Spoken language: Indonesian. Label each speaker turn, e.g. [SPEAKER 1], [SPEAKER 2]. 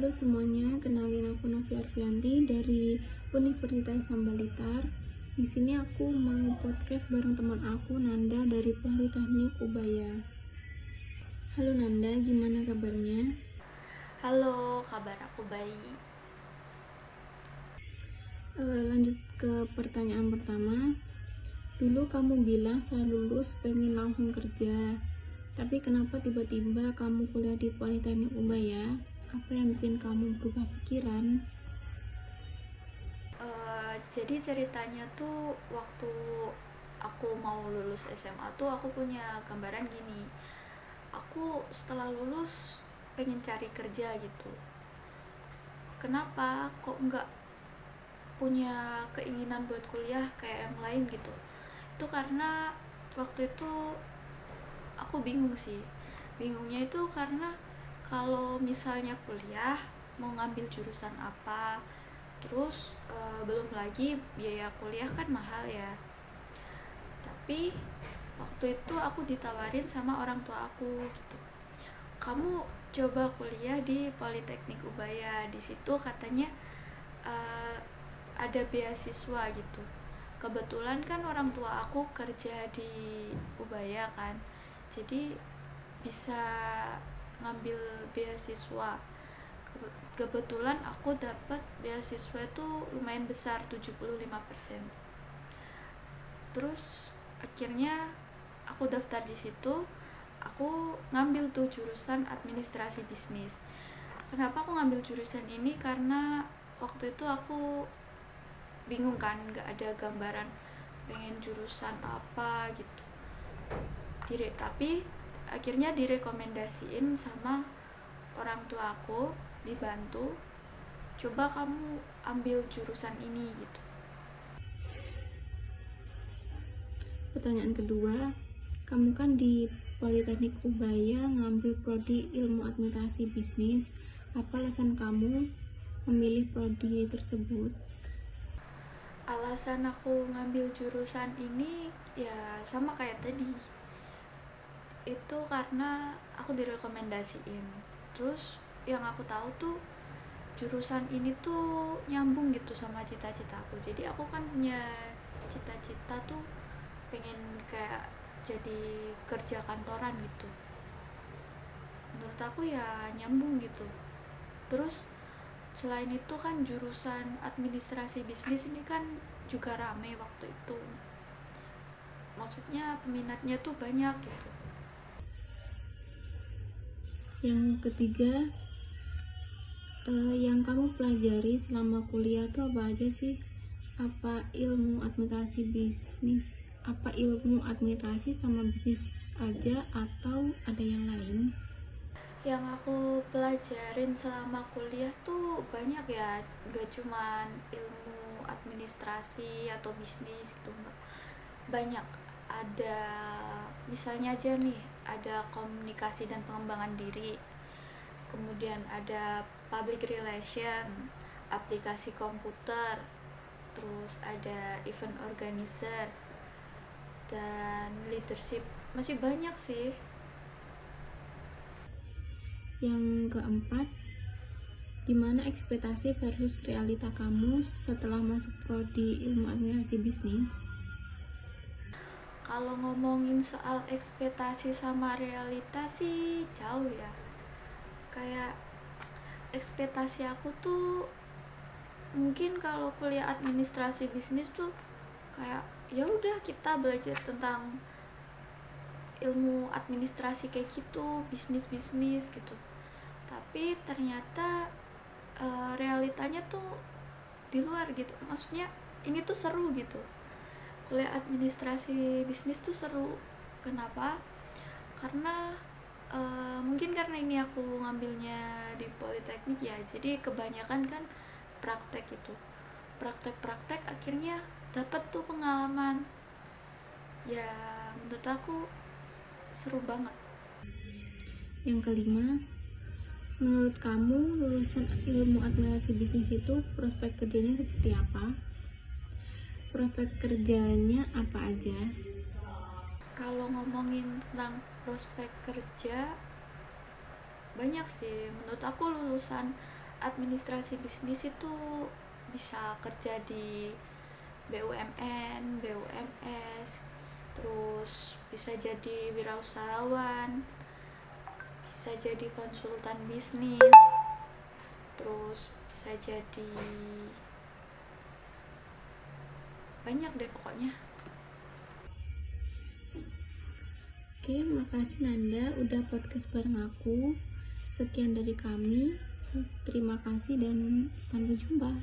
[SPEAKER 1] Halo semuanya, kenalin aku Novi Arfianti dari Universitas Sambalitar. Di sini aku mau podcast bareng teman aku Nanda dari Politeknik Ubaya. Halo Nanda, gimana kabarnya?
[SPEAKER 2] Halo, kabar aku baik.
[SPEAKER 1] Lanjut ke pertanyaan pertama. Dulu kamu bilang setelah lulus pengen langsung kerja, tapi kenapa tiba-tiba kamu kuliah di Politeknik Ubaya? Apa yang bikin kamu berubah pikiran?
[SPEAKER 2] Jadi ceritanya tuh waktu aku mau lulus SMA tuh aku punya gambaran gini. Aku setelah lulus pengen cari kerja gitu. Kenapa kok nggak punya keinginan buat kuliah kayak yang lain gitu? Itu karena waktu itu aku bingung sih. Bingungnya itu karena kalau misalnya kuliah mau ngambil jurusan apa, terus belum lagi biaya kuliah kan mahal ya. Tapi waktu itu aku ditawarin sama orang tua aku gitu, kamu coba kuliah di Politeknik Ubaya, di situ katanya uh, ada beasiswa gitu. Kebetulan kan orang tua aku kerja di Ubaya kan, jadi bisa ngambil beasiswa. Kebetulan aku dapat beasiswa itu lumayan besar, 75%. Terus akhirnya aku daftar di situ, aku ngambil tuh jurusan administrasi bisnis. Kenapa aku ngambil jurusan ini? Karena waktu itu aku bingung kan, nggak ada gambaran pengen jurusan apa gitu. Tapi akhirnya direkomendasiin sama orang tua aku, dibantu, coba kamu ambil jurusan ini gitu.
[SPEAKER 1] Pertanyaan kedua, kamu kan di Politeknik Ubaya ngambil prodi ilmu administrasi bisnis. Apa alasan kamu memilih prodi tersebut?
[SPEAKER 2] Alasan aku ngambil jurusan ini ya sama kayak tadi. Itu karena aku direkomendasiin. Terus yang aku tahu tuh jurusan ini tuh nyambung gitu sama cita-cita aku. Jadi aku kan punya cita-cita tuh pengen kayak jadi kerja kantoran gitu. Menurut aku ya nyambung gitu. Terus selain itu kan jurusan administrasi bisnis ini kan juga rame waktu itu. Maksudnya peminatnya tuh banyak gitu.
[SPEAKER 1] Yang ketiga, yang kamu pelajari selama kuliah tuh apa aja sih? Apa ilmu administrasi bisnis? Apa ilmu administrasi sama bisnis aja atau ada yang lain?
[SPEAKER 2] Yang aku pelajarin selama kuliah tuh banyak ya, gak cuman ilmu administrasi atau bisnis gitu, enggak. Banyak, ada misalnya aja nih, ada komunikasi dan pengembangan diri, kemudian ada public relation, aplikasi komputer, terus ada event organizer, dan leadership. Masih banyak sih.
[SPEAKER 1] Yang keempat, gimana ekspektasi versus realita kamu setelah masuk prodi ilmu administrasi bisnis?
[SPEAKER 2] Kalau ngomongin soal ekspektasi sama realita sih jauh ya. Kayak ekspektasi aku tuh mungkin kalau kuliah administrasi bisnis tuh kayak ya udah kita belajar tentang ilmu administrasi kayak gitu, bisnis gitu. Tapi ternyata realitanya tuh di luar gitu. Maksudnya ini tuh seru gitu. Kuliah administrasi bisnis tuh seru. Kenapa? Karena mungkin karena ini aku ngambilnya di Politeknik ya, jadi kebanyakan kan praktek itu, praktek akhirnya dapat tuh pengalaman ya. Menurut aku seru banget.
[SPEAKER 1] Yang kelima, menurut kamu lulusan ilmu administrasi bisnis itu prospek kerjanya seperti apa? Prospek kerjanya apa aja?
[SPEAKER 2] Kalau ngomongin tentang prospek kerja banyak sih. Menurut aku lulusan administrasi bisnis itu bisa kerja di BUMN, BUMS, terus bisa jadi wirausahawan, bisa jadi konsultan bisnis, terus bisa jadi banyak deh pokoknya.
[SPEAKER 1] Oke, makasih Nanda udah podcast bareng aku. Sekian dari kami. Terima kasih dan sampai jumpa.